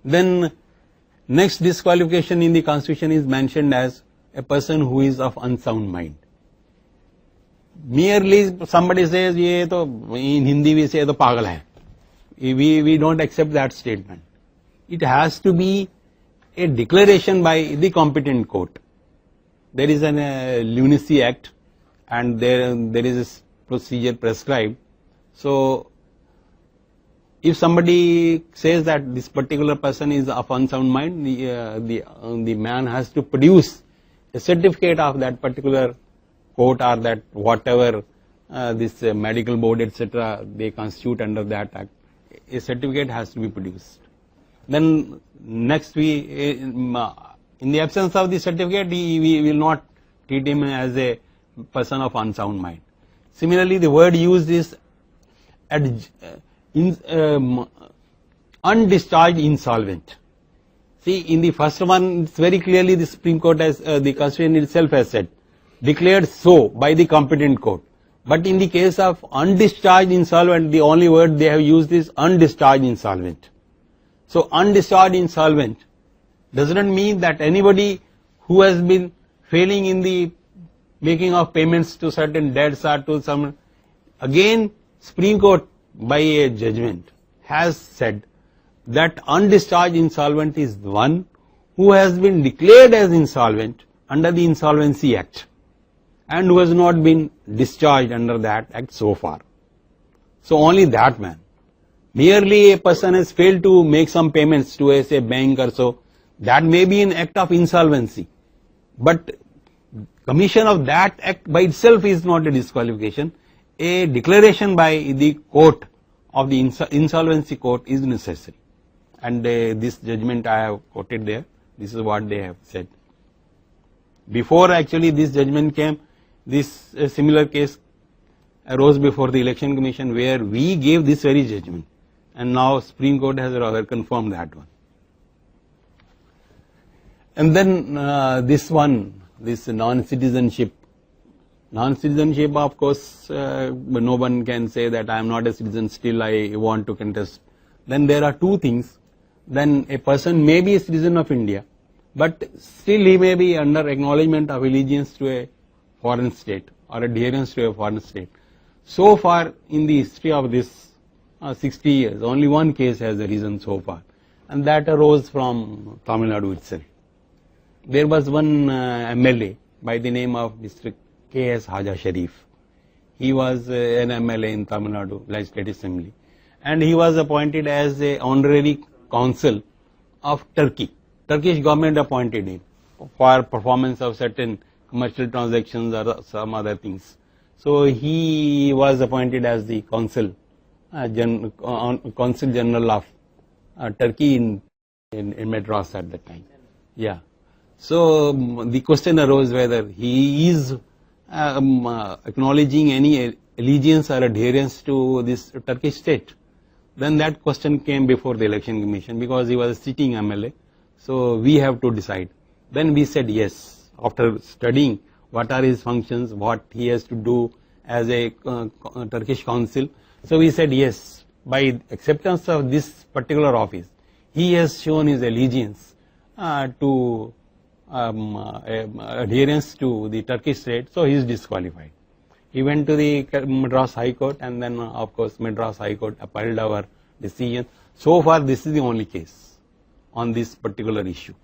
Then next disqualification in the constitution is mentioned as a person who is of unsound mind. Merely somebody says ये तो in Hindi we say तो पागल है, we don't accept that statement. It has to be a declaration by the competent court. There is an lunacy act and there is a procedure prescribed. So if somebody says that this particular person is of unsound mind, the man has to produce a certificate of that particular court or that whatever this medical board etc. they constitute under that act. A certificate has to be produced. Then next in the absence of the certificate we will not treat him as a person of unsound mind. Similarly, the word used is undischarged insolvent. See, in the first one it's very clearly the Supreme Court has the Constitution itself has said declared so by the competent court. But in the case of undischarged insolvent, the only word they have used is undischarged insolvent. So undischarged insolvent does not mean that anybody who has been failing in the making of payments to certain debts or to some, again Supreme Court by a judgment has said that undischarged insolvent is one who has been declared as insolvent under the Insolvency Act and who has not been discharged under that act so far. So only that man. Merely a person has failed to make some payments to a say bank or so, that may be an act of insolvency, but commission of that act by itself is not a disqualification. A declaration by the court of the insolvency court is necessary, and this judgment I have quoted there. This is what they have said. Before actually this judgment came, this similar case arose before the Election Commission where we gave this very judgment, and now Supreme Court has rather confirmed that one. And then this non-citizenship. Non-citizenship, of course, no one can say that I am not a citizen, still I want to contest. Then there are two things. Then a person may be a citizen of India, but still he may be under acknowledgement of allegiance to a foreign state or adherence to a foreign state. So far in the history of this 60 years, only one case has arisen so far, and that arose from Tamil Nadu itself. There was one MLA by the name of Mr. K.S. Haja Sharif. He was an MLA in Tamil Nadu Legislative Assembly, and he was appointed as a honorary consul of Turkey. Turkish government appointed him for performance of certain commercial transactions or some other things. So he was appointed as the consul general of Turkey in Madras at that time. Yeah. So the question arose whether he is acknowledging any allegiance or adherence to this Turkish state. Then that question came before the Election Commission because he was a sitting MLA. So we have to decide. Then we said yes, after studying what are his functions, what he has to do as a Turkish consul. So we said yes, by acceptance of this particular office, he has shown his allegiance to adherence to the Turkish state, so he is disqualified. He went to the Madras High Court, and then of course Madras High Court upheld our decision. So far this is the only case on this particular issue.